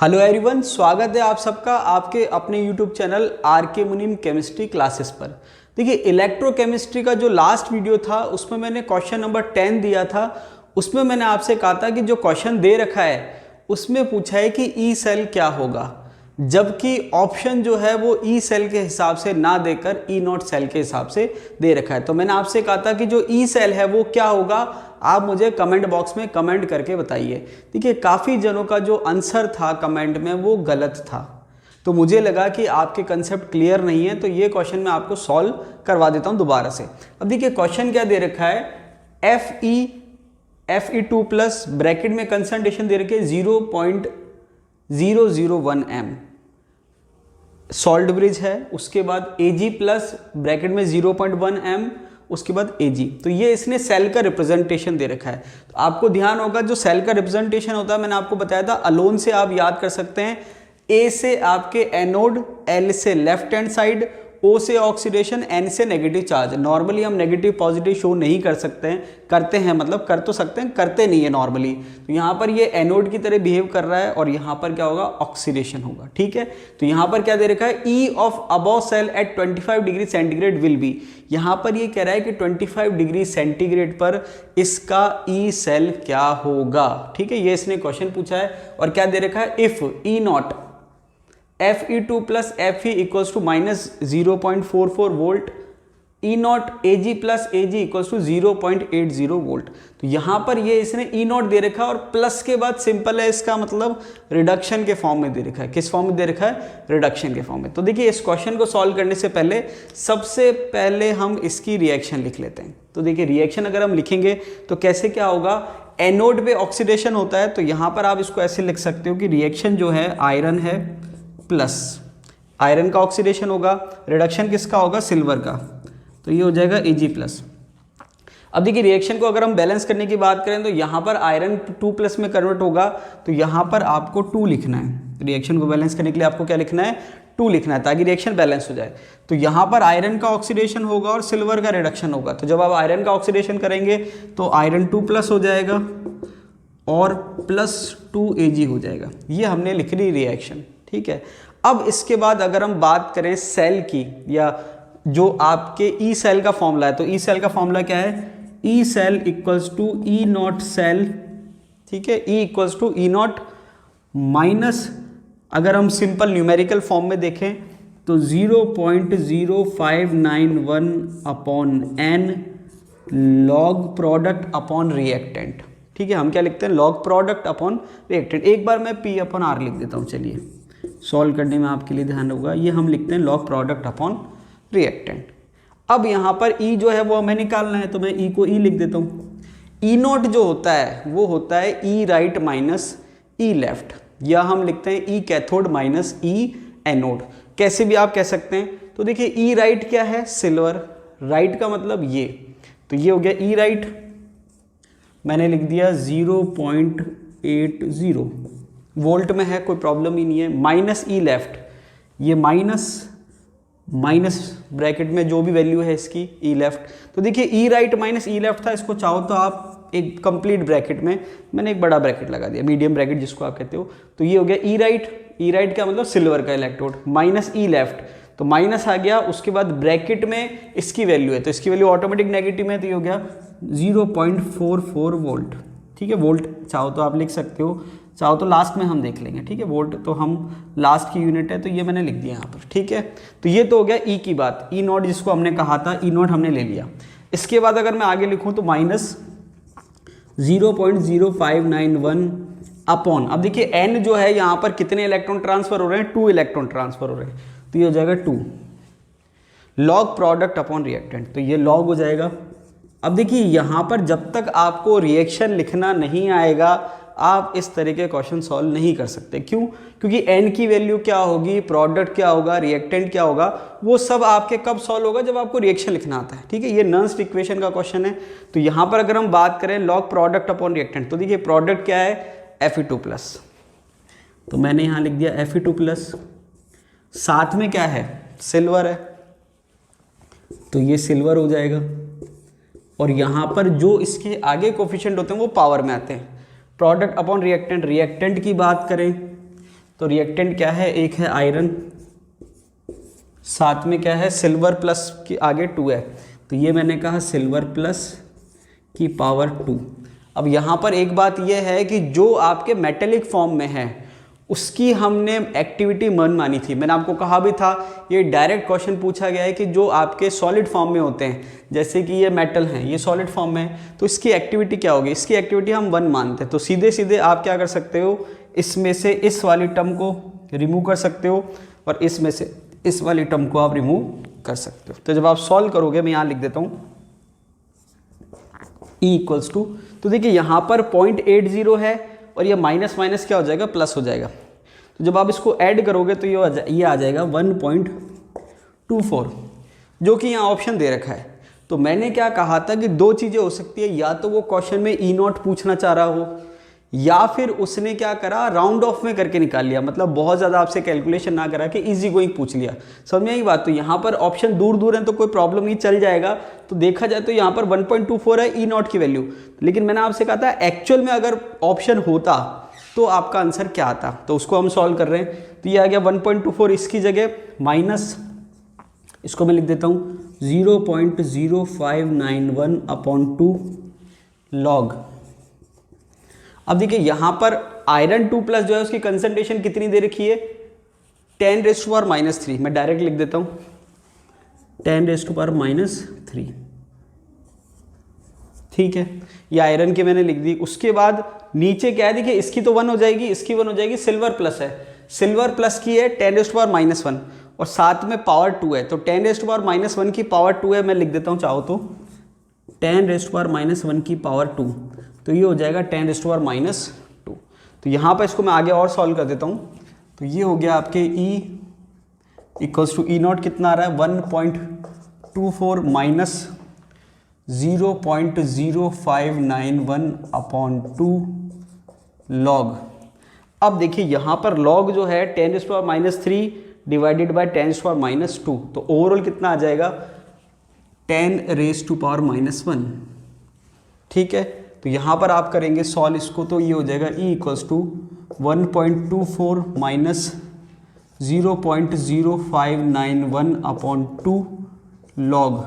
Hello everyone, स्वागत है आप सबका आपके अपने यूट्यूब चैनल आर के मुनीम केमिस्ट्री क्लासेस पर। देखिए, इलेक्ट्रोकेमिस्ट्री का जो लास्ट वीडियो था उसमें मैंने क्वेश्चन नंबर 10 दिया था। उसमें मैंने आपसे कहा था कि जो क्वेश्चन दे रखा है उसमें पूछा है कि ई सेल क्या होगा, जबकि ऑप्शन जो है वो ई सेल के हिसाब से ना देकर ई नॉट सेल के हिसाब से दे रखा है। तो मैंने आपसे कहा था कि जो ई सेल है वो क्या होगा, आप मुझे कमेंट बॉक्स में कमेंट करके बताइए। देखिए, काफ़ी जनों का जो आंसर था कमेंट में वो गलत था, तो मुझे लगा कि आपके कंसेप्ट क्लियर नहीं है, तो ये क्वेश्चन मैं आपको सॉल्व करवा देता हूँ दोबारा से। अब देखिए, क्वेश्चन क्या दे रखा है, Fe2 प्लस ब्रैकेट में कंसंट्रेशन दे रखी है 0.001 m, सॉल्ट ब्रिज है। उसके बाद Ag प्लस ब्रैकेट में 0.1 m, उसके बाद Ag। तो ये इसने सेल का रिप्रेजेंटेशन दे रखा है। तो आपको ध्यान होगा जो सेल का रिप्रेजेंटेशन होता है, मैंने आपको बताया था अलोन से आप याद कर सकते हैं। A से आपके एनोड, L से लेफ्ट हैंड साइड, O से ऑक्सीडेशन, N से नेगेटिव चार्ज। नॉर्मली हम नेगेटिव पॉजिटिव शो नहीं कर सकते हैं, करते हैं मतलब कर तो सकते हैं, करते नहीं है नॉर्मली। तो यहाँ पर ये एनोड की तरह बिहेव कर रहा है और यहाँ पर क्या होगा, ऑक्सीडेशन होगा। ठीक है, तो यहाँ पर क्या दे रखा है, E of above cell at 25 degree centigrade will be. यहाँ पर ये कह रहा है कि 25 डिग्री सेंटीग्रेड पर इसका ई सेल क्या होगा। ठीक है, ये इसने क्वेश्चन पूछा है और क्या दे रखा है, if E naught Fe2 plus Fe equals to minus 0.44 volt, E naught Ag plus Ag equals to 0.80 volt. तो यहाँ पर ये इसने ई नॉट दे रखा है और प्लस के बाद सिंपल है, इसका मतलब रिडक्शन के फॉर्म में दे रखा है। किस फॉर्म में दे रखा है, रिडक्शन के फॉर्म में। तो देखिए, इस क्वेश्चन को सॉल्व करने से पहले सबसे पहले हम इसकी रिएक्शन लिख लेते हैं। तो देखिए, रिएक्शन अगर हम लिखेंगे तो कैसे क्या होगा, एनोड पे ऑक्सीडेशन होता है, तो यहाँ पर आप इसको ऐसे लिख सकते हो कि रिएक्शन जो है आयरन है प्लस आयरन का ऑक्सीडेशन होगा, रिडक्शन किसका होगा, सिल्वर का, तो ये हो जाएगा Ag प्लस। अब देखिए, रिएक्शन को अगर हम बैलेंस करने की बात करें तो यहाँ पर आयरन 2 प्लस में कन्वर्ट होगा, तो यहाँ पर आपको 2 लिखना है। रिएक्शन को बैलेंस करने के लिए आपको क्या लिखना है, 2 लिखना है, ताकि रिएक्शन बैलेंस हो जाए। तो यहाँ पर आयरन का ऑक्सीडेशन होगा और सिल्वर का रिडक्शन होगा। तो जब आप आयरन का ऑक्सीडेशन करेंगे तो आयरन 2 प्लस हो जाएगा और प्लस 2 Ag हो जाएगा। ये हमने लिख ली रिएक्शन। ठीक है, अब इसके बाद अगर हम बात करें सेल की, या जो आपके ई सेल का फॉर्मूला है, तो ई सेल का फॉर्मूला क्या है, E cell equals to E naught cell. ठीक है, E equals to E naught minus, अगर हम सिंपल न्यूमेरिकल फॉर्म में देखें तो 0.0591 upon n log product upon reactant. ठीक है, हम क्या लिखते हैं, लॉग प्रोडक्ट अपॉन रिएक्टेंट। एक बार मैं P अपॉन R लिख देता हूँ, चलिए सॉल्व करने में आपके लिए ध्यान होगा। ये हम लिखते हैं लॉग प्रोडक्ट अपॉन रिएक्टेंट। अब यहाँ पर E जो है वो हमें निकालना है, तो मैं E को E लिख देता हूँ। E नॉट जो होता है वो होता है E right minus E left, या हम लिखते हैं E cathode minus E anode, कैसे भी आप कह सकते हैं। तो देखिए, E राइट क्या है, सिल्वर, राइट का मतलब ये, तो ये हो गया E राइट, मैंने लिख दिया 0.80 वोल्ट में है, कोई प्रॉब्लम ही नहीं है। माइनस ई लेफ्ट, ये माइनस ब्रैकेट में जो भी वैल्यू है इसकी ई लेफ्ट। तो देखिए, ई राइट माइनस ई लेफ्ट था, इसको चाहो तो आप एक कंप्लीट ब्रैकेट में, मैंने एक बड़ा ब्रैकेट लगा दिया, मीडियम ब्रैकेट जिसको आप कहते हो। तो ये हो गया ई राइट, ई राइट का मतलब सिल्वर का इलेक्ट्रोड, माइनस ई लेफ्ट, तो माइनस आ गया। उसके बाद ब्रैकेट में इसकी वैल्यू है, तो इसकी वैल्यू ऑटोमेटिक नेगेटिव है, तो ये हो गया 0.44 वोल्ट। ठीक है, वोल्ट चाहो तो आप लिख सकते हो, चाहो तो लास्ट में हम देख लेंगे। ठीक है, वोल्ट तो हम लास्ट की यूनिट है, तो ये मैंने लिख दिया यहाँ पर। ठीक है, तो ये तो हो गया ई की बात, ई नॉट जिसको हमने कहा था, ई नॉट हमने ले लिया। इसके बाद अगर मैं आगे लिखूँ तो माइनस 0.0591 अपॉन, अब देखिए एन जो है यहाँ पर कितने इलेक्ट्रॉन ट्रांसफर हो रहे हैं, 2 इलेक्ट्रॉन ट्रांसफर हो रहे हैं, तो ये हो जाएगा 2 लॉग प्रोडक्ट अपॉन रिएक्टेंट, तो ये लॉग हो जाएगा। अब देखिए, यहाँ पर जब तक आपको रिएक्शन लिखना नहीं आएगा आप इस तरह के क्वेश्चन सॉल्व नहीं कर सकते। क्यों? क्योंकि n की वैल्यू क्या होगी, प्रोडक्ट क्या होगा, रिएक्टेंट क्या होगा, वो सब आपके कब सॉल्व होगा, जब आपको रिएक्शन लिखना आता है। ठीक है, ये नर्स्ट इक्वेशन का क्वेश्चन है। तो यहाँ पर अगर हम बात करें लॉग प्रोडक्ट अपॉन रिएक्टेंट, तो देखिए प्रोडक्ट क्या है, Fe2 प्लस, तो मैंने यहाँ लिख दिया Fe2 प्लस, साथ में क्या है, सिल्वर है, तो ये सिल्वर हो जाएगा। और यहाँ पर जो इसके आगे कोफिशिएंट होते हैं वो पावर में आते हैं। प्रोडक्ट अपॉन रिएक्टेंट, रिएक्टेंट की बात करें तो रिएक्टेंट क्या है, एक है आयरन, साथ में क्या है सिल्वर प्लस की आगे 2 है, तो ये मैंने कहा सिल्वर प्लस की पावर 2। अब यहाँ पर एक बात यह है कि जो आपके मेटेलिक फॉर्म में है उसकी हमने एक्टिविटी 1 मानी थी। मैंने आपको कहा भी था ये डायरेक्ट क्वेश्चन पूछा गया है कि जो आपके सॉलिड फॉर्म में होते हैं, जैसे कि ये मेटल हैं, ये सॉलिड फॉर्म में है, तो इसकी एक्टिविटी क्या होगी, इसकी एक्टिविटी हम 1 मानते हैं। तो सीधे सीधे आप क्या कर सकते हो, इसमें से इस वाली टर्म को रिमूव कर सकते हो और इसमें से इस वाली टर्म को आप रिमूव कर सकते हो। तो जब आप सॉल्व करोगे, मैं यहाँ लिख देता हूँ E इक्वल्स टू, तो देखिए यहाँ पर 0.80 है और ये माइनस माइनस क्या हो जाएगा, प्लस हो जाएगा। तो जब आप इसको ऐड करोगे तो ये आ जाएगा 1.24, जो कि यहाँ ऑप्शन दे रखा है। तो मैंने क्या कहा था कि 2 चीज़ें हो सकती है, या तो वो क्वेश्चन में E0 पूछना चाह रहा हो, या फिर उसने क्या करा, राउंड ऑफ में करके निकाल लिया, मतलब बहुत ज़्यादा आपसे कैलकुलेशन ना करा कि इजी गोइंग पूछ लिया। समझ में आई बात। तो यहाँ पर ऑप्शन दूर दूर है तो कोई प्रॉब्लम नहीं, चल जाएगा। तो देखा जाए तो यहाँ पर 1.24 है E0 की वैल्यू, लेकिन मैंने आपसे कहा था एक्चुअल में अगर ऑप्शन होता तो आपका आंसर क्या आता, तो उसको हम सॉल्व कर रहे हैं। तो ये आ गया 1.24, इसकी जगह माइनस, इसको मैं लिख देता हूँ 0.0591/2 लॉग। अब देखिए यहाँ पर आयरन 2 प्लस जो है उसकी कंसंट्रेशन कितनी दे रखी है, 10⁻³ मैं डायरेक्ट लिख देता हूँ 10⁻³ ठीक है, ये आयरन की मैंने लिख दी। उसके बाद नीचे क्या है, देखिए इसकी तो 1 हो जाएगी, इसकी 1 हो जाएगी, सिल्वर प्लस है, सिल्वर प्लस की है 10⁻⁻1 और साथ में पावर 2 है, तो 10⁻⁻1 की पावर 2 है, मैं लिख देता हूँ चाहो तो 10⁻⁻1 की पावर 2, तो ये हो जाएगा 10⁻²। तो यहाँ पर इसको मैं आगे और सॉल्व कर देता हूँ। तो ये हो गया आपके E इक्वल्स टू E0 कितना आ रहा है, 1.24 माइनस 0.0591/2 लॉग। अब देखिए यहाँ पर लॉग जो है 10⁻³ डिवाइडेड बाय 10⁻², तो ओवरऑल कितना आ जाएगा 10⁻⁻1 ठीक है। तो यहाँ पर आप करेंगे सॉल्व इसको, तो ये हो जाएगा E equals to 1.24 minus 0.0591/2 log.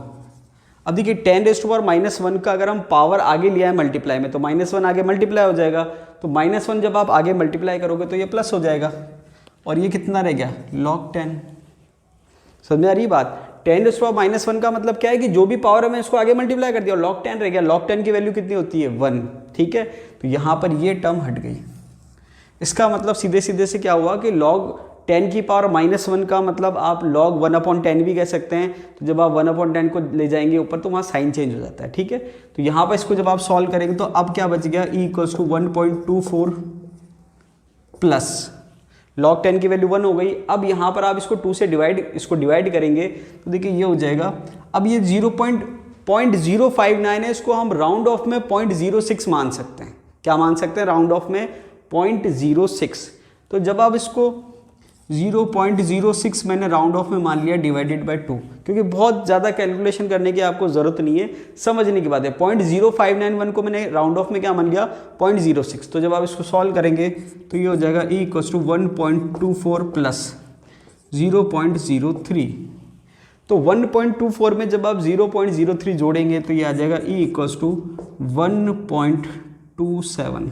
अब देखिए 10⁻⁻1 का अगर हम पावर आगे लिया है मल्टीप्लाई में, तो -1 आगे मल्टीप्लाई हो जाएगा, तो -1 जब आप आगे मल्टीप्लाई करोगे तो ये प्लस हो जाएगा, और ये कितना रह गया log 10। समझ में आ रही बात। 10⁻⁻1 का मतलब क्या है कि जो भी पावर है मैं इसको आगे मल्टीप्लाई कर दिया और log 10 रह गया। log 10 की वैल्यू कितनी होती है 1 ठीक है। तो यहाँ पर ये टर्म हट गई। इसका मतलब सीधे सीधे से क्या हुआ कि log 10 की पावर -1 का मतलब आप log 1/10 भी कह सकते हैं। तो जब आप 1/10 को ले जाएंगे ऊपर तो वहाँ साइन चेंज हो जाता है ठीक है। तो यहाँ पर इसको जब आप सॉल्व करेंगे तो अब क्या बच गया, E equals to 1.24 plus log 10 की वैल्यू 1 हो गई। अब यहाँ पर आप इसको 2 से डिवाइड करेंगे तो देखिए ये हो जाएगा। अब ये 0.059 है, इसको हम राउंड ऑफ में 0.06 मान सकते हैं। क्या मान सकते हैं, राउंड ऑफ में 0.06। तो जब आप इसको 0.06 मैंने राउंड ऑफ में मान लिया डिवाइडेड बाय 2, क्योंकि बहुत ज़्यादा कैलकुलेशन करने की आपको ज़रूरत नहीं है, समझने की बात है। 0.0591 को मैंने राउंड ऑफ में क्या मान लिया 0.06। तो जब आप इसको सॉल्व करेंगे तो ये हो जाएगा E इक्वल्स टू 1.24 प्लस 0.03। तो 1.24 में जब आप 0.03 जोड़ेंगे तो ये आ जाएगा E इक्वल्स टू 1.27।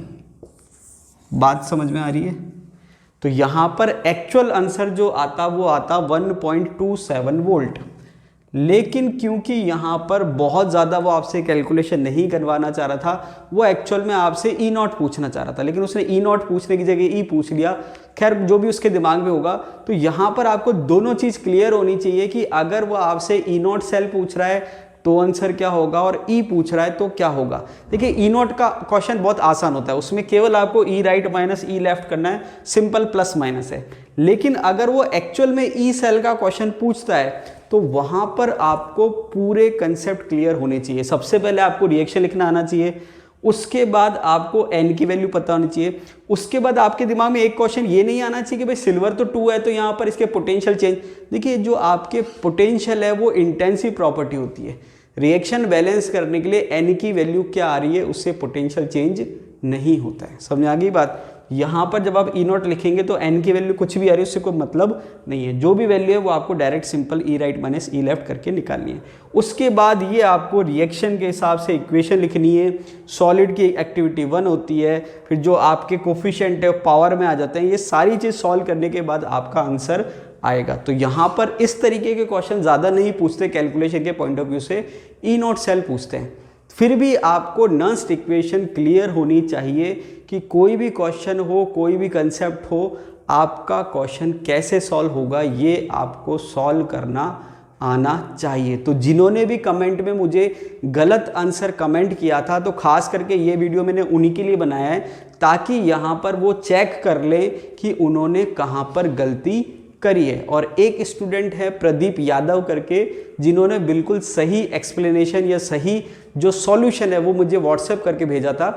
बात समझ में आ रही है। तो यहाँ पर एक्चुअल आंसर जो आता वो आता 1.27 वोल्ट, लेकिन क्योंकि यहाँ पर बहुत ज़्यादा वो आपसे कैलकुलेशन नहीं करवाना चाह रहा था, वो एक्चुअल में आपसे E0 पूछना चाह रहा था, लेकिन उसने E0 पूछने की जगह E पूछ लिया। खैर जो भी उसके दिमाग में होगा। तो यहाँ पर आपको दोनों चीज़ क्लियर होनी चाहिए कि अगर वो आपसे E0 सेल पूछ रहा है तो आंसर क्या होगा और E पूछ रहा है तो क्या होगा। देखिए E0 का क्वेश्चन बहुत आसान होता है, उसमें केवल आपको E right minus E left करना है, सिंपल प्लस माइनस है। लेकिन अगर वो एक्चुअल में E सेल का क्वेश्चन पूछता है तो वहाँ पर आपको पूरे कंसेप्ट क्लियर होने चाहिए। सबसे पहले आपको रिएक्शन लिखना आना चाहिए, उसके बाद आपको N की वैल्यू पता होनी चाहिए, उसके बाद आपके दिमाग में एक क्वेश्चन ये नहीं आना चाहिए कि भाई सिल्वर तो 2 है तो यहाँ पर इसके पोटेंशियल चेंज। देखिए जो आपके पोटेंशियल है वो इंटेंसिव प्रॉपर्टी होती है। रिएक्शन बैलेंस करने के लिए N की वैल्यू क्या आ रही है उससे पोटेंशियल चेंज नहीं होता है। समझ आ गई बात। यहाँ पर जब आप ई नॉट लिखेंगे तो एन की वैल्यू कुछ भी आ रही है उससे कोई मतलब नहीं है, जो भी वैल्यू है वो आपको डायरेक्ट सिंपल ई राइट माइनस ई लेफ्ट करके निकालनी है। उसके बाद ये आपको रिएक्शन के हिसाब से इक्वेशन लिखनी है। सॉलिड की एक्टिविटी 1 होती है, फिर जो आपके कोफिशिएंट है पावर में आ जाते हैं, ये सारी चीज़ सॉल्व करने के बाद आपका आंसर आएगा। तो यहाँ पर इस तरीके के क्वेश्चन ज़्यादा नहीं पूछते कैलकुलेशन के पॉइंट ऑफ व्यू से, ई नॉट सेल पूछते हैं। फिर भी आपको नॉन्स्ट इक्वेशन क्लियर होनी चाहिए कि कोई भी क्वेश्चन हो, कोई भी कंसेप्ट हो, आपका क्वेश्चन कैसे सॉल्व होगा ये आपको सॉल्व करना आना चाहिए। तो जिन्होंने भी कमेंट में मुझे गलत आंसर कमेंट किया था, तो खास करके ये वीडियो मैंने उन्हीं के लिए बनाया है ताकि यहाँ पर वो चेक कर ले कि उन्होंने कहाँ पर गलती करी है। और एक स्टूडेंट है प्रदीप यादव करके, जिन्होंने बिल्कुल सही एक्सप्लेनेशन या सही जो सॉल्यूशन है वो मुझे व्हाट्सएप करके भेजा था।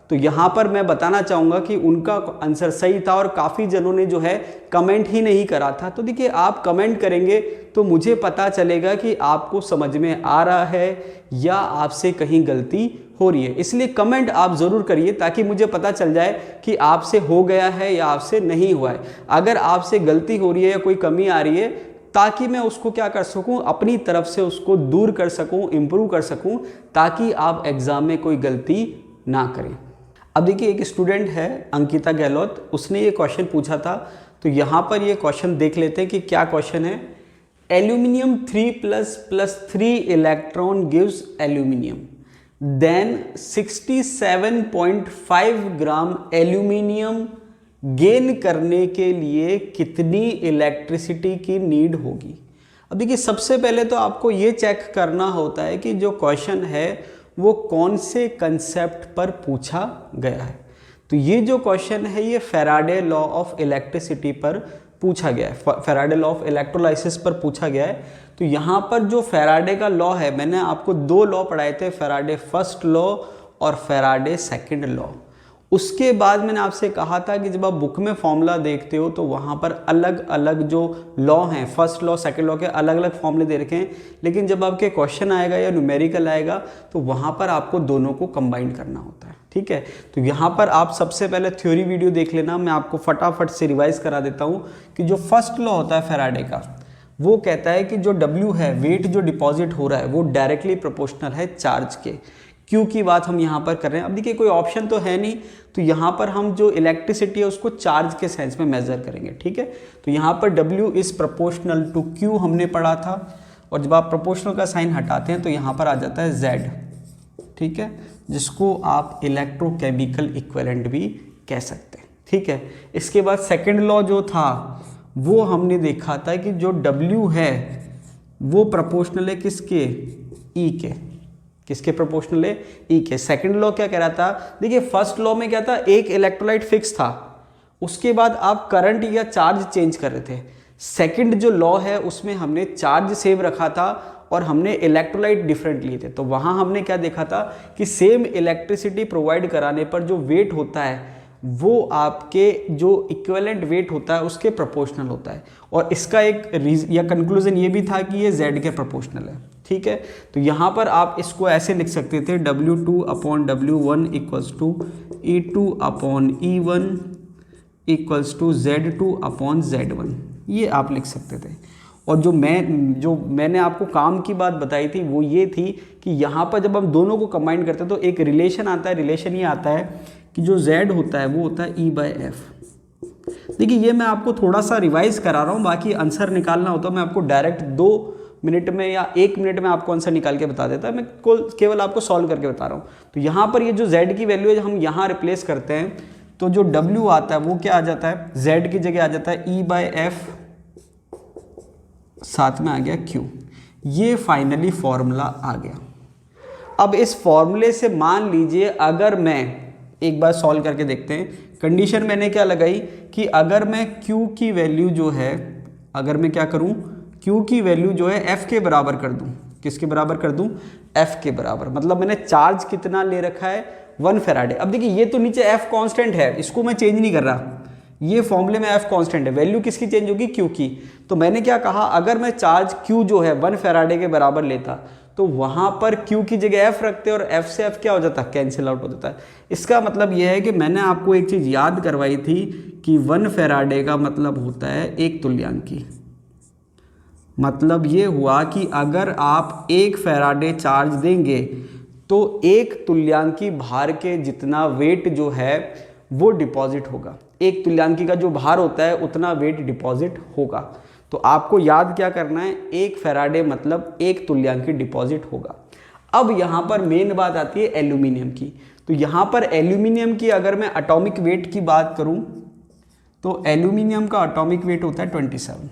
तो यहाँ पर मैं बताना चाहूँगा कि उनका आंसर सही था और काफ़ी जनों ने जो है कमेंट ही नहीं करा था। तो देखिए, आप कमेंट करेंगे तो मुझे पता चलेगा कि आपको समझ में आ रहा है या आपसे कहीं गलती हो रही है। इसलिए कमेंट आप ज़रूर करिए ताकि मुझे पता चल जाए कि आपसे हो गया है या आपसे नहीं हुआ है। अगर आपसे गलती हो रही है या कोई कमी आ रही है, ताकि मैं उसको क्या कर सकूं, अपनी तरफ से उसको दूर कर सकूं, इम्प्रूव कर सकूं, ताकि आप एग्ज़ाम में कोई गलती ना करें। अब देखिए, एक स्टूडेंट है अंकिता गहलोत, उसने ये क्वेश्चन पूछा था। तो यहाँ पर ये क्वेश्चन देख लेते हैं कि क्या क्वेश्चन है। Aluminium 3++3 electron gives aluminium, then 67.5 gram aluminium gain करने के लिए कितनी इलेक्ट्रिसिटी की नीड होगी। अब देखिए, सबसे पहले तो आपको ये चेक करना होता है कि जो क्वेश्चन है वो कौन से कंसेप्ट पर पूछा गया है। तो ये जो क्वेश्चन है ये फैराडे लॉ ऑफ इलेक्ट्रिसिटी पर पूछा गया है, फैराडे लॉ ऑफ इलेक्ट्रोलाइसिस पर पूछा गया है। तो यहाँ पर जो फैराडे का लॉ है, मैंने आपको 2 लॉ पढ़ाए थे, फैराडे फर्स्ट लॉ और फैराडे सेकंड लॉ। उसके बाद मैंने आपसे कहा था कि जब आप बुक में फॉर्मूला देखते हो तो वहाँ पर अलग अलग जो लॉ हैं, फर्स्ट लॉ सेकंड लॉ के अलग अलग फॉर्मूले दे रखे हैं, लेकिन जब आपके क्वेश्चन आएगा या न्यूमेरिकल आएगा तो वहाँ पर आपको दोनों को कंबाइन करना होता है। ठीक है, तो यहाँ पर आप सबसे पहले थ्योरी वीडियो देख लेना, मैं आपको फटाफट से रिवाइज करा देता हूँ कि जो फर्स्ट लॉ होता है फैराडे का, वो कहता है कि जो W है, वेट जो डिपॉजिट हो रहा है, वो डायरेक्टली प्रोपोर्शनल है चार्ज के। क्यू की बात हम यहाँ पर कर रहे हैं। अब देखिए, कोई ऑप्शन तो है नहीं, तो यहाँ पर हम जो इलेक्ट्रिसिटी है उसको चार्ज के सेंस में मेजर करेंगे। ठीक है, तो यहाँ पर W is proportional to Q हमने पढ़ा था, और जब आप प्रोपोर्शनल का साइन हटाते हैं तो यहाँ पर आ जाता है Z। ठीक है, जिसको आप इलेक्ट्रोकेमिकल इक्विवेलेंट भी कह सकते हैं। ठीक है, इसके बाद सेकेंड लॉ जो था वो हमने देखा था कि जो W है वो प्रोपोर्शनल है किसके, E के। किसके प्रोपोर्शनल है, E के। सेकंड लॉ क्या कह रहा था, देखिए फर्स्ट लॉ में क्या था, एक इलेक्ट्रोलाइट फिक्स था, उसके बाद आप करंट या चार्ज चेंज कर रहे थे। सेकंड जो लॉ है उसमें हमने चार्ज सेम रखा था और हमने इलेक्ट्रोलाइट डिफरेंट लिए थे। तो वहाँ हमने क्या देखा था कि सेम इलेक्ट्रिसिटी प्रोवाइड कराने पर जो वेट होता है वो आपके जो इक्विवेलेंट वेट होता है उसके प्रोपोर्शनल होता है। और इसका एक या कंक्लूजन ये भी था कि ये Z के प्रोपोर्शनल है। ठीक है, तो यहाँ पर आप इसको ऐसे लिख सकते थे, W2/W1 equals to E2/E1 equals to Z2/Z1, ये आप लिख सकते थे। और जो मैंने आपको काम की बात बताई थी वो ये थी कि यहाँ पर जब हम दोनों को कंबाइन करते हैं तो एक रिलेशन आता है। रिलेशन ये आता है कि जो Z होता है वो होता है E/F। देखिए, ये मैं आपको थोड़ा सा रिवाइज करा रहा हूँ, बाकी आंसर निकालना होता है मैं आपको डायरेक्ट 2 मिनट में या 1 मिनट में आपको आंसर निकाल के बता देता है, मैं केवल आपको सॉल्व करके बता रहा हूँ। तो यहाँ पर ये जो Z की वैल्यू है हम यहाँ रिप्लेस करते हैं तो जो W आता है वो क्या आ जाता है, Z की जगह आ जाता है E/F, साथ में आ गया Q। ये फाइनली फॉर्मूला आ गया। अब इस फॉर्मूले से मान लीजिए अगर मैं एक बार सॉल्व करके देखते हैं, कंडीशन मैंने क्या लगाई कि अगर मैं Q की वैल्यू जो है, अगर मैं क्या करूं, Q की वैल्यू जो है F के बराबर कर दूं। किसके बराबर कर दूं, F के बराबर। मतलब मैंने चार्ज कितना ले रखा है, 1 फैराडे। अब देखिए, ये तो नीचे F कांस्टेंट है, इसको मैं चेंज नहीं कर रहा, ये फॉर्मूले में F कांस्टेंट है, वैल्यू किसकी चेंज होगी, Q की। तो मैंने क्या कहा, अगर मैं चार्ज Q जो है 1 फैराडे के बराबर लेता तो वहाँ पर Q की जगह F रखते हैं और F से F क्या हो जाता है, कैंसिल आउट हो जाता है। इसका मतलब यह है कि मैंने आपको एक चीज़ याद करवाई थी कि 1 फैराडे का मतलब होता है 1 तुल्यांकी। मतलब ये हुआ कि अगर आप 1 फैराडे चार्ज देंगे तो 1 तुल्यांकी भार के जितना वेट जो है वो डिपॉजिट होगा। 1 तुल्यांकी का जो भार होता है उतना वेट डिपॉजिट होगा। तो आपको याद क्या करना है, 1 फैराडे मतलब 1 तुल्यांकी डिपॉजिट होगा। अब यहाँ पर मेन बात आती है एल्यूमिनियम की। तो यहाँ पर एल्यूमिनियम की अगर मैं एटॉमिक वेट की बात करूँ तो एल्यूमिनियम का एटॉमिक वेट होता है 27,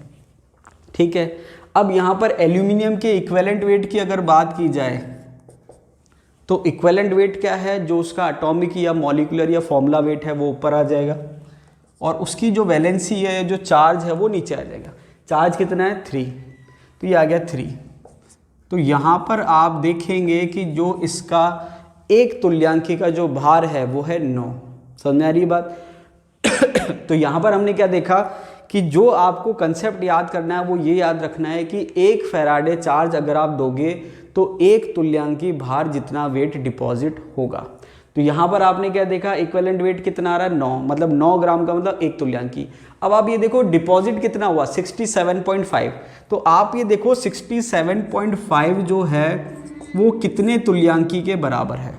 ठीक है। अब यहाँ पर एल्यूमिनियम के इक्विवेलेंट वेट की अगर बात की जाए तो इक्विवेलेंट वेट क्या है, जो उसका एटॉमिक या मॉलिक्यूलर या फॉर्मूला वेट है वो ऊपर आ जाएगा और उसकी जो वैलेंसी है, जो चार्ज है वो नीचे आ जाएगा। चार्ज कितना है 3, तो ये आ गया 3। तो यहाँ पर आप देखेंगे कि जो इसका 1 तुल्यांकी का जो भार है वो है 9। समझ में आ रही बात? तो यहाँ पर हमने क्या देखा कि जो आपको कंसेप्ट याद करना है वो ये याद रखना है कि 1 फैराडे चार्ज अगर आप दोगे तो 1 तुल्यांकी भार जितना वेट डिपॉजिट होगा। तो यहाँ पर आपने क्या देखा, इक्विवेलेंट वेट कितना आ रहा है 9, मतलब 9 ग्राम का मतलब 1 तुल्यांकी। अब आप ये देखो डिपॉजिट कितना हुआ 67.5। तो आप ये देखो 67.5 जो है वो कितने तुल्यांकी के बराबर है।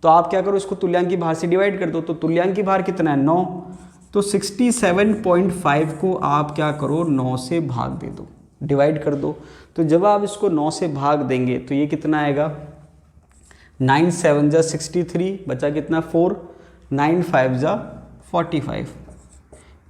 तो आप क्या करो, इसको तुल्यांकी भार से डिवाइड कर दो। तो तुल्यांकी भार कितना है 9, तो 67.5 को आप क्या करो 9 से भाग दे दो, डिवाइड कर दो। तो जब आप इसको 9 से भाग देंगे तो ये कितना आएगा, 9 7 जा 63, बचा कितना 4, 9 5 जा 45।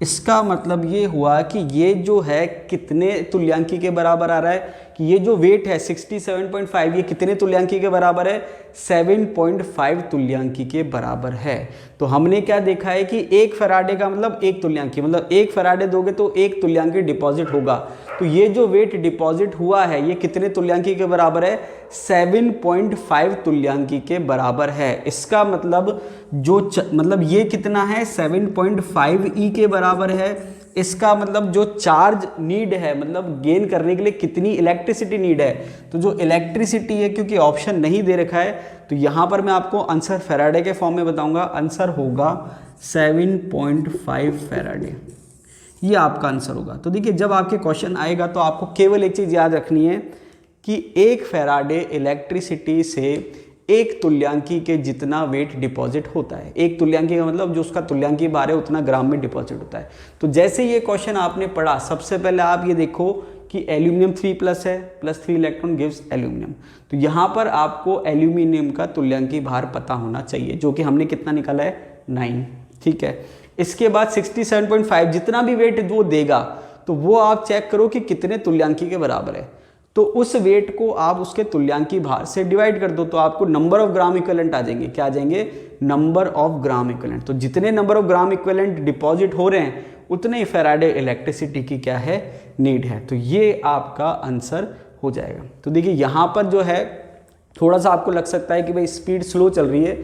इसका मतलब ये हुआ कि ये जो है कितने तुल्यांकी के बराबर आ रहा है, कि ये जो वेट है 67.5 ये कितने तुल्यांकी के बराबर है, 7.5 तुल्यांकी के बराबर है। तो हमने क्या देखा है कि 1 फैराडे का मतलब 1 तुल्यांकी, मतलब 1 फैराडे दोगे तो 1 तुल्यांकी डिपॉजिट होगा। तो ये जो वेट डिपॉजिट हुआ है ये कितने तुल्यांकी के बराबर है, 7.5 तुल्यांकी के बराबर है। इसका मतलब जो मतलब ये कितना है 7.5 ई के बराबर है। इसका मतलब जो चार्ज नीड है, मतलब गेन करने के लिए कितनी इलेक्ट्रिसिटी नीड है, तो जो इलेक्ट्रिसिटी है, क्योंकि ऑप्शन नहीं दे रखा है तो यहाँ पर मैं आपको आंसर फैराडे के फॉर्म में बताऊंगा। आंसर होगा 7.5 फैराडे, ये आपका आंसर होगा। तो देखिए जब आपके क्वेश्चन आएगा तो आपको केवल एक चीज़ याद रखनी है कि 1 फैराडे इलेक्ट्रिसिटी से 1 तुल्यांकी के जितना वेट डिपॉजिट होता है। 1 तुल्यांकी का मतलब जो उसका तुल्यांकी भार है उतना ग्राम में डिपॉजिट होता है। तो जैसे ये क्वेश्चन आपने पढ़ा, सबसे पहले आप ये देखो कि एल्यूमिनियम 3+ है, +3 इलेक्ट्रॉन गिव्स एल्यूमिनियम। तो यहाँ पर आपको एल्यूमिनियम का तुल्यांकी भार पता होना चाहिए, जो कि हमने कितना निकाला है 9, ठीक है। इसके बाद 67.5 जितना भी वेट वो देगा तो वो आप चेक करो कि कितने तुल्यांकी के बराबर है। तो उस वेट को आप उसके तुल्यांकी भार से डिवाइड कर दो तो आपको नंबर ऑफ ग्राम इक्विवेलेंट आ जाएंगे। क्या आ जाएंगे, नंबर ऑफ ग्राम इक्विवेलेंट। तो जितने number of gram equivalent deposit हो रहे हैं उतने ही फैराडे इलेक्ट्रिसिटी की क्या है, नीड है। तो ये आपका आंसर हो जाएगा। तो देखिए यहाँ पर जो है थोड़ा सा आपको लग सकता है कि भाई स्पीड स्लो चल रही है।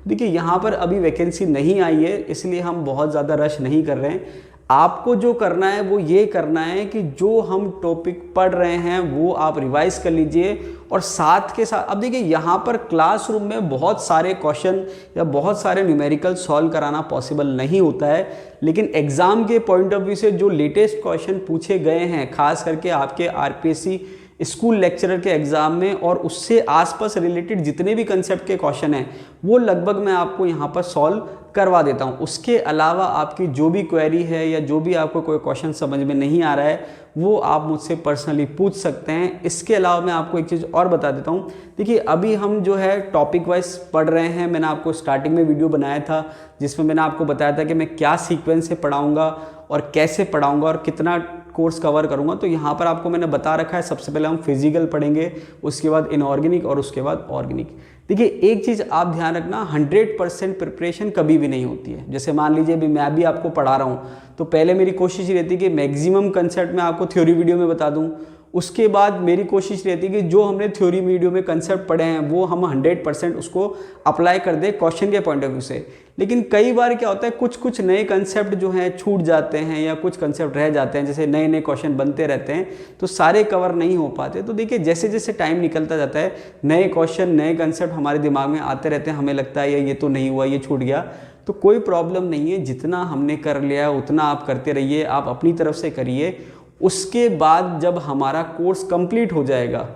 देखिए यहाँ पर अभी वैकेंसी नहीं आई है इसलिए हम बहुत ज़्यादा रश नहीं कर रहे हैं। आपको जो करना है वो ये करना है कि जो हम टॉपिक पढ़ रहे हैं वो आप रिवाइज कर लीजिए और साथ के साथ अब देखिए यहाँ पर क्लासरूम में बहुत सारे क्वेश्चन या बहुत सारे न्यूमेरिकल सॉल्व कराना पॉसिबल नहीं होता है, लेकिन एग्ज़ाम के पॉइंट ऑफ व्यू से जो लेटेस्ट क्वेश्चन पूछे गए हैं खास करके आपके आरपीएससी स्कूल लेक्चरर के एग्ज़ाम में और उससे आसपास रिलेटेड जितने भी कंसेप्ट के क्वेश्चन हैं वो लगभग मैं आपको यहाँ पर सॉल्व करवा देता हूँ। उसके अलावा आपकी जो भी क्वेरी है या जो भी आपको कोई क्वेश्चन समझ में नहीं आ रहा है वो आप मुझसे पर्सनली पूछ सकते हैं। इसके अलावा मैं आपको एक चीज़ और बता देता हूँ। देखिए अभी हम जो है टॉपिक वाइज पढ़ रहे हैं। मैंने आपको स्टार्टिंग में वीडियो बनाया था जिसमें मैंने आपको बताया था कि मैं क्या सीक्वेंस से पढ़ाऊँगा और कैसे पढ़ाऊँगा और कितना कोर्स कवर करूँगा। तो यहाँ पर आपको मैंने बता रखा है, सबसे पहले हम फिजिकल पढ़ेंगे, उसके बाद इनऑर्गेनिक और उसके बाद ऑर्गेनिक। देखिए एक चीज़ आप ध्यान रखना, 100% प्रिपरेशन कभी भी नहीं होती है। जैसे मान लीजिए अभी मैं भी आपको पढ़ा रहा हूँ तो पहले मेरी कोशिश रहती है कि मैक्सिमम कंसेप्ट मैं आपको थ्योरी वीडियो में बता दूँ, उसके बाद मेरी कोशिश रहती है कि जो हमने थ्योरी वीडियो में कंसेप्ट पढ़े हैं वो हम 100% उसको अप्लाई कर दें क्वेश्चन के पॉइंट ऑफ व्यू से। लेकिन कई बार क्या होता है, कुछ नए कंसेप्ट जो हैं छूट जाते हैं या कुछ कंसेप्ट रह जाते हैं, जैसे नए क्वेश्चन बनते रहते हैं तो सारे कवर नहीं हो पाते। तो देखिए जैसे जैसे टाइम निकलता जाता है नए क्वेश्चन नए कंसेप्ट हमारे दिमाग में आते रहते हैं, हमें लगता है ये तो नहीं हुआ, ये छूट गया, तो कोई प्रॉब्लम नहीं है। जितना हमने कर लिया उतना आप करते रहिए, आप अपनी तरफ से करिए। उसके बाद जब हमारा कोर्स कंप्लीट हो जाएगा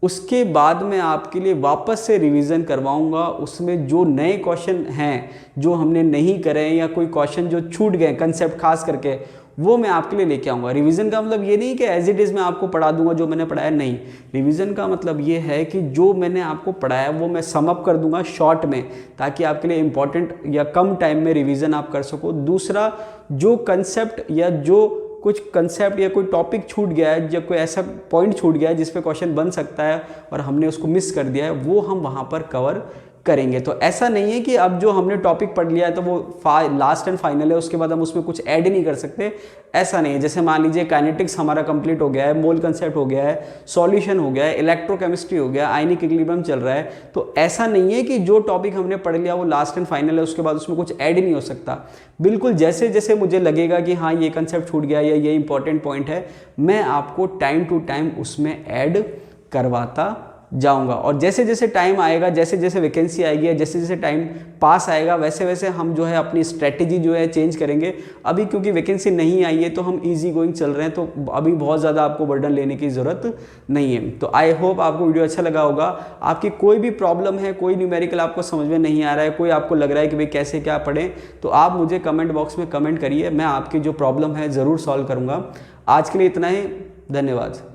उसके बाद मैं आपके लिए वापस से रिवीजन करवाऊंगा। उसमें जो नए क्वेश्चन हैं जो हमने नहीं करे या कोई क्वेश्चन जो छूट गए कंसेप्ट खास करके, वो मैं आपके लिए लेके आऊँगा। रिवीजन का मतलब ये नहीं कि एज इट इज़ मैं आपको पढ़ा दूंगा जो मैंने पढ़ाया, नहीं। रिवीजन का मतलब ये है कि जो मैंने आपको पढ़ाया वो मैं सम अप कर दूंगा शॉर्ट में, ताकि आपके लिए इंपॉर्टेंट या कम टाइम में रिवीजन आप कर सको। दूसरा, जो कंसेप्ट या जो कुछ कंसेप्ट या कोई टॉपिक छूट गया है या कोई ऐसा पॉइंट छूट गया है जिस पे क्वेश्चन बन सकता है और हमने उसको मिस कर दिया है, वो हम वहाँ पर कवर करेंगे। तो ऐसा नहीं है कि अब जो हमने टॉपिक पढ़ लिया है तो वो लास्ट एंड फाइनल है, उसके बाद हम उसमें कुछ ऐड नहीं कर सकते, ऐसा नहीं है। जैसे मान लीजिए काइनेटिक्स हमारा कंप्लीट हो गया है, मोल कंसेप्ट हो गया है, सॉल्यूशन हो गया है, इलेक्ट्रोकेमिस्ट्री हो गया, आयनिक इक्विलिब्रियम चल रहा है, तो ऐसा नहीं है कि जो टॉपिक हमने पढ़ लिया वो लास्ट एंड फाइनल है, उसके बाद उसमें कुछ ऐड नहीं हो सकता। बिल्कुल जैसे जैसे मुझे लगेगा कि हाँ ये कंसेप्ट छूट गया या ये इंपॉर्टेंट पॉइंट है, मैं आपको टाइम टू टाइम उसमें ऐड करवाता जाऊंगा। और जैसे जैसे टाइम आएगा, जैसे जैसे वैकेंसी आएगी, जैसे जैसे टाइम पास आएगा, वैसे वैसे हम जो है अपनी स्ट्रेटेजी जो है चेंज करेंगे। अभी क्योंकि वैकेंसी नहीं आई है तो हम इजी गोइंग चल रहे हैं, तो अभी बहुत ज़्यादा आपको बर्डन लेने की ज़रूरत नहीं है। तो आई होप आपको वीडियो अच्छा लगा होगा। आपकी कोई भी प्रॉब्लम है, कोई न्यूमेरिकल आपको समझ में नहीं आ रहा है, कोई आपको लग रहा है कि भाई कैसे क्या पढ़ें, तो आप मुझे कमेंट बॉक्स में कमेंट करिए, मैं आपकी जो प्रॉब्लम है ज़रूर सॉल्व करूँगा। आज के लिए इतना ही, धन्यवाद।